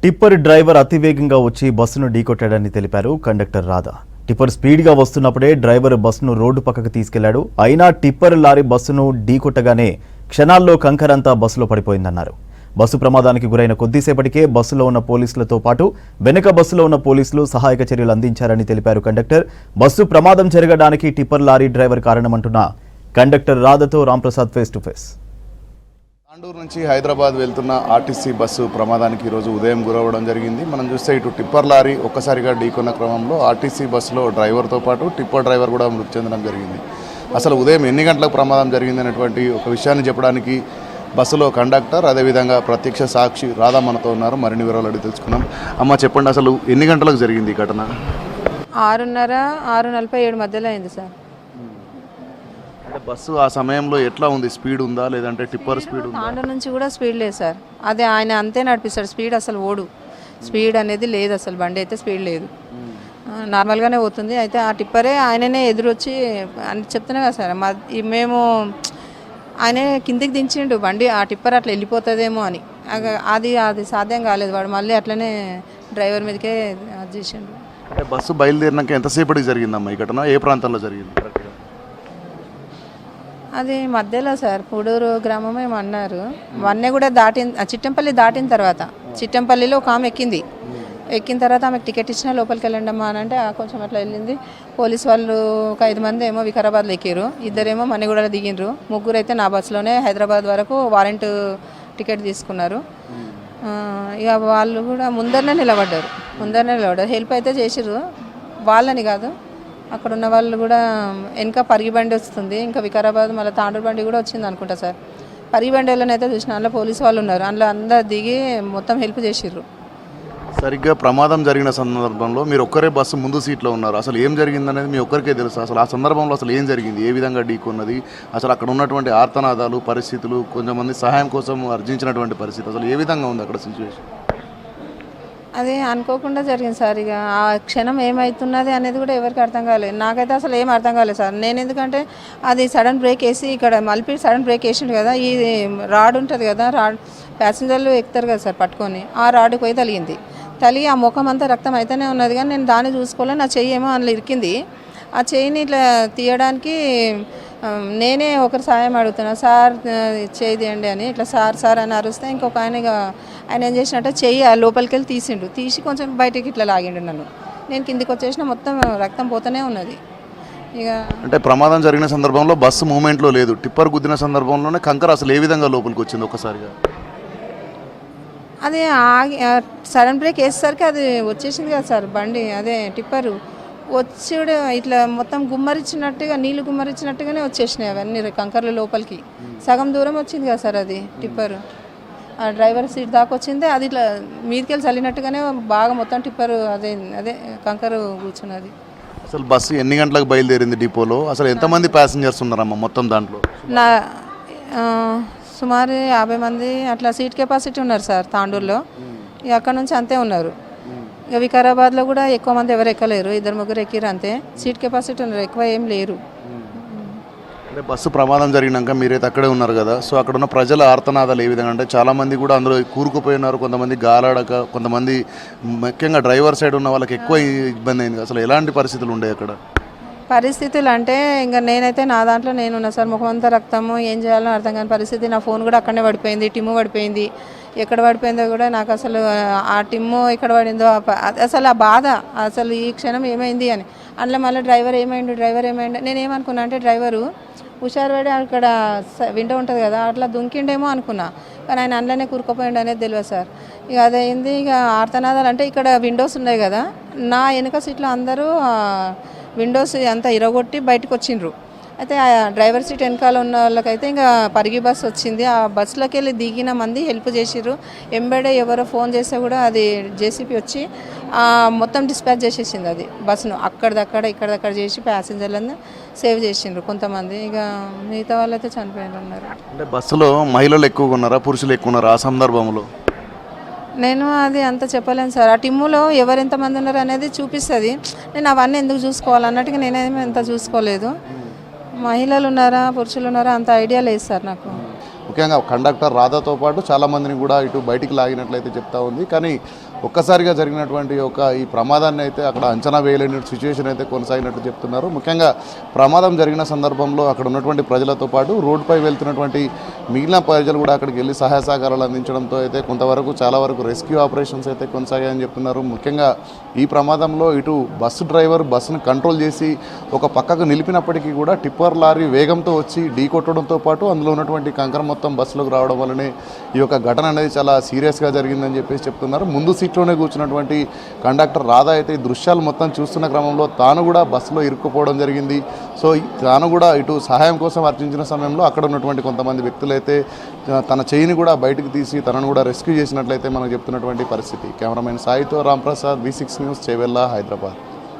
Tipper driver అతివేగంగా వచ్చి బస్సును ఢీకొట్టాడని తెలిపారు కండక్టర్ రాధా. టిప్పర్ స్పీడ్గా వస్తున్నప్పుడే డ్రైవర్ బస్సును రోడ్డు పక్కకు తీసుకెళ్లాడు. అయినా టిప్పర్ లారీ బస్సును ఢీకొట్టగానే క్షణాల్లో కంకరంతా బస్సులో పడిపోయిందన్నారు. బస్సు ప్రమాదానికి గురైన కొద్దిసేపటికే బస్సులో ఉన్న పోలీసులతో పాటు వెనుక బస్సులో ఉన్న పోలీసులు సహాయక చర్యలు అందించారని తెలిపారు కండక్టర్. బస్సు ప్రమాదం జరగడానికి టిప్పర్ లారీ డ్రైవర్ కారణమంటున్న కండక్టర్ రాధాతో Ramprasad face to face. Tandur నుంచి హైదరాబాద్ వెళ్తున్న ఆర్టీసీ బస్సు ప్రమాదానికి ఈరోజు ఉదయం గురవడం జరిగింది. మనం చూస్తే ఇటు టిప్పర్ లారీ ఒక్కసారిగా ఢీకొన్న క్రమంలో ఆర్టీసీ బస్సులో డ్రైవర్తో పాటు టిప్పర్ డ్రైవర్ కూడా మృతి చెందడం జరిగింది. అసలు ఉదయం ఎన్ని గంటలకు ప్రమాదం జరిగింది అనేటువంటి ఒక విషయాన్ని చెప్పడానికి బస్సులో కండక్టర్ అదేవిధంగా ప్రత్యక్ష సాక్షి రాధా మనతో ఉన్నారు. మరిన్ని వివరాలు అడిగి తెలుసుకున్నాం. అమ్మ చెప్పండి, అసలు ఎన్ని గంటలకు జరిగింది ఈ ఘటన? 6:30, 6:47 మధ్యలో అయింది సార్. అంటే బస్సు ఆ సమయంలో ఎట్లా ఉంది? స్పీడ్ ఉందా లేదంటే టిప్పర్ స్పీడ్ ఉందా? తాండూరు నుంచి కూడా స్పీడ్ లేదు సార్. అదే ఆయన అంతే నడిపిస్తాడు, స్పీడ్ అసలు ఓడు. స్పీడ్ అనేది లేదు, అసలు బండి అయితే స్పీడ్ లేదు, నార్మల్గానే పోతుంది. అయితే ఆ టిప్పరే ఆయననే ఎదురొచ్చి అని చెప్తున్నా కదా సార్, మేము ఆయనే కిందికి దించిండు బండి. ఆ టిప్పర్ అట్లా వెళ్ళిపోతుందేమో అని, అది సాధ్యం కాలేదు. వాడు మళ్ళీ అట్లనే డ్రైవర్ మీదకే అది చేసిండు. అంటే బస్సు బయలుదేరినాక ఎంతసేపటికి జరిగిందమ్మా ఈ ఘటన? ఏ ప్రాంతంలో జరిగింది? అది మధ్యలో సార్, పూడూరు గ్రామం ఏమన్నారు. వన్నే కూడా చిట్టంపల్లి దాటిన తర్వాత చిట్టంపల్లిలో ఒక ఆమె ఎక్కిన తర్వాత ఆమెకు టికెట్ ఇచ్చినా లోపలికి వెళ్ళండమ్మా అని అంటే కొంచెం అట్లా వెళ్ళింది. పోలీస్ వాళ్ళు ఒక 5 మంది ఏమో వికారాబాద్లో ఎక్కారు, 2 మణిగూడలో దిగిండ్రు, 3 అయితే నా బస్సులోనే హైదరాబాద్ వరకు వారెంట్ టికెట్ తీసుకున్నారు. ఇక వాళ్ళు కూడా ముందరనే నిలబడ్డారు. హెల్ప్ అయితే చేసిర్రు, వాళ్ళని కాదు, అక్కడ ఉన్న వాళ్ళు కూడా. వెనక పరిగి బండి వస్తుంది, ఇంకా వికారాబాద్ మళ్ళీ తాండూరు బండి కూడా వచ్చింది అనుకుంటా సార్. పరిగి బండి వాళ్ళనైతే చూసిన, అందులో పోలీసు వాళ్ళు ఉన్నారు, అందులో అందరు దిగి మొత్తం హెల్ప్ చేసిర్రు. సరిగ్గా ప్రమాదం జరిగిన సందర్భంలో మీరు ఒక్కరే బస్సు ముందు సీట్లో ఉన్నారు. అసలు ఏం జరిగిందనేది మీ ఒక్కరికే తెలుసు. అసలు ఆ సందర్భంలో అసలు ఏం జరిగింది, ఏ విధంగా ఢీకొన్నది, అసలు అక్కడ ఉన్నటువంటి ఆర్తనాదాలు, పరిస్థితులు, కొంతమంది సహాయం కోసం అర్జించినటువంటి పరిస్థితి, అసలు ఏ విధంగా ఉంది అక్కడ సిచ్యువేషన్? అది అనుకోకుండా జరిగింది సార్. ఇక ఆ క్షణం ఏమవుతున్నది అనేది కూడా ఎవరికి అర్థం కాలేదు. నాకైతే అసలు ఏం అర్థం కాలేదు సార్. నేను ఎందుకంటే అది సడన్ బ్రేక్ వేసి ఇక్కడ మలిపి సడన్ బ్రేక్ వేసిండు కదా, ఈ రాడ్ ఉంటుంది కదా, రాడ్ ప్యాసింజర్లు ఎక్కుతారు కదా సార్ పట్టుకొని, ఆ రాడ్కి పోయి తలిగి ఆ ముఖం అంతా రక్తం అయితేనే ఉన్నది. కానీ నేను దాన్ని చూసుకోలే, నా చెయ్యి ఏమో అందులో ఇరికింది. ఆ చెయ్యిని ఇట్లా తీయడానికి నేనే ఒకరు సాయం అడుగుతున్నా, సార్ చేయి తీయండి అని. ఇట్లా సార్ అని అరుస్తే ఇంకొక ఆయన ఏం చేసినట్టే చెయ్యి లోపలికి వెళ్ళి తీసి కొంచెం బయటికి ఇట్లా లాగిండు నన్ను. నేను కిందికి వచ్చేసిన, మొత్తం రక్తం పోతూనే ఉన్నది. ఇక అంటే ప్రమాదం జరిగిన సందర్భంలో బస్సు మూమెంట్లో లేదు, టిప్పర్ గుద్దిన సందర్భంలోనే కంకర అసలు ఏ విధంగా లోపలికి వచ్చింది ఒక్కసారిగా? అది సడన్ బ్రేక్ వేసేసరికి అది వచ్చేసింది కదా సార్ బండి, అదే టిప్పరు వచ్చి ఇట్లా మొత్తం గుమ్మరిచ్చినట్టుగా, నీళ్ళు గుమ్మరిచ్చినట్టుగానే వచ్చేసినాయి అవన్నీ కంకర్ల లోపలికి. సగం దూరం వచ్చింది కదా సార్ అది టిప్పరు. ఆ డ్రైవర్ సీట్ దాకా వచ్చింది, అది ఇట్లా మీదికెళ్ళి చల్లినట్టుగానే బాగా మొత్తం టిప్పరు అదే కంకరు కూర్చున్నది. అసలు బస్సు ఎన్ని గంటలకు బయలుదేరింది డిపోలో? అసలు ఎంతమంది ప్యాసింజర్స్ ఉన్నారమ్మా మొత్తం దాంట్లో? సుమారు 50 మంది అట్లా సీట్ కెపాసిటీ ఉన్నారు సార్ తాండూరులో. ఇక అక్కడ నుంచి అంతే ఉన్నారు. ఇక వికారాబాద్లో కూడా ఎక్కువ మంది ఎవరు ఎక్కలేరు, 2-3 ఎక్కిరు అంతే. సీట్ కెపాసిటీ ఉన్నారు, ఎక్కువ ఏం లేరు. అంటే బస్సు ప్రమాదం జరిగినాక మీరైతే అక్కడే ఉన్నారు కదా, సో అక్కడ ఉన్న ప్రజల ఆర్తనాదాలు ఏ విధంగా? అంటే చాలామంది కూడా అందులో కూరుకుపోయినారు, కొంతమంది గాలాడక, కొంతమంది ముఖ్యంగా డ్రైవర్ సైడ్ ఉన్న వాళ్ళకి ఎక్కువ ఇబ్బంది అయింది. అసలు ఎలాంటి పరిస్థితులు ఉండే అక్కడ? పరిస్థితులు అంటే ఇంకా నేనైతే నా దాంట్లో నేనున్నా సార్, ముఖమంతా రక్తము, ఏం చేయాలో అర్థం కాని పరిస్థితి. నా ఫోన్ కూడా అక్కడనే పడిపోయింది, టిమ్ము పడిపోయింది. ఎక్కడ పడిపోయిందో కూడా నాకు అసలు, ఆ టిమ్ము ఎక్కడ పడిందో అసలు ఆ బాధ, అసలు ఈ క్షణం ఏమైంది అని. అందులో మళ్ళీ డ్రైవర్ ఏమైండు నేనేమనుకున్నా అంటే డ్రైవరు హుషారుపడి అక్కడ విండో ఉంటుంది కదా, అట్లా దుంకిండేమో అనుకున్నా. కానీ ఆయన అందులోనే కూరుకుపోయిండు అనేది తెలియదు సార్. ఇక అదైంది. ఇక ఆర్తనాదాలు అంటే ఇక్కడ విండోస్ ఉన్నాయి కదా, నా వెనుక సీట్లో అందరూ విండోస్ అంతా ఇరగొట్టి బయటకు వచ్చిండ్రు. అయితే ఆ డ్రైవర్ సీట్ వెనకాల ఉన్న వాళ్ళకైతే ఇంకా పరిగి బస్సు వచ్చింది. ఆ బస్సులోకి వెళ్ళి దిగిన మంది హెల్ప్ చేసిర్రు. ఎంబడే ఎవరో ఫోన్ చేస్తే కూడా అది జేసీపీ వచ్చి మొత్తం డిస్పాచ్ చేసేసింది అది బస్సును. ఇక్కడదక్కడ చేసి ప్యాసింజర్లను సేవ్ చేసిండ్రు కొంతమంది. ఇక మిగతా వాళ్ళైతే చనిపోయారు అన్నారు. అంటే బస్సులో మహిళలు ఎక్కువగా ఉన్నారా, పురుషులు ఎక్కువ ఉన్నారా ఆ సందర్భంలో? నేను అది అంత చెప్పలేను సార్. ఆ టిమ్ములో ఎవరు ఎంతమంది ఉన్నారు అనేది చూపిస్తుంది. నేను అవన్నీ ఎందుకు చూసుకోవాలన్నట్టుగా నేనేమీ ఎంత చూసుకోలేదు. మహిళలు ఉన్నారా, పురుషులు ఉన్నారా అంత ఐడియా లేదు సార్ నాకు. ముఖ్యంగా కండక్టర్ రాధాతో పాటు చాలామందిని కూడా ఇటు బయటికి లాగినట్లయితే చెప్తా ఉంది. కానీ ఒక్కసారిగా జరిగినటువంటి ఈ ప్రమాదాన్ని అయితే అక్కడ అంచనా వేయలేని సిచ్యువేషన్ అయితే కొనసాగినట్టు చెప్తున్నారు. ముఖ్యంగా ప్రమాదం జరిగిన సందర్భంలో అక్కడ ఉన్నటువంటి ప్రజలతో పాటు రోడ్డుపై వెళ్తున్నటువంటి మిగిలిన ప్రజలు కూడా అక్కడికి వెళ్ళి సహాయ సహకారాలు అందించడంతో అయితే కొంతవరకు చాలా వరకు రెస్క్యూ ఆపరేషన్స్ అయితే కొనసాగాయని చెప్తున్నారు. ముఖ్యంగా ఈ ప్రమాదంలో ఇటు బస్సు డ్రైవర్ బస్సును కంట్రోల్ చేసి ఒక పక్కకు నిలిపినప్పటికీ కూడా టిప్పర్ లారీ వేగంతో వచ్చి ఢీకొట్టడంతో పాటు అందులో ఉన్నటువంటి కంకర మొత్తం బస్సులోకి రావడం వల్లనే ఈ యొక్క ఘటన అనేది చాలా సీరియస్గా జరిగిందని చెప్పేసి చెప్తున్నారు. ముందు సీట్లోనే కూర్చున్నటువంటి కండక్టర్ రాధా అయితే ఈ దృశ్యాలు మొత్తం చూస్తున్న క్రమంలో తాను కూడా బస్సులో ఇరుక్కుపోవడం జరిగింది. సో తాను కూడా ఇటు సహాయం కోసం అర్చించిన సమయంలో అక్కడ ఉన్నటువంటి కొంతమంది వ్యక్తులు అయితే తన చేయిని కూడా బయటకు తీసి తనను కూడా రెస్క్యూ చేసినట్లయితే మనకు చెప్తున్నటువంటి పరిస్థితి. కెమెరామెన్ సాయితో రాంప్రసాద్, V6 న్యూస్, చేవెళ్ళ, హైదరాబాద్.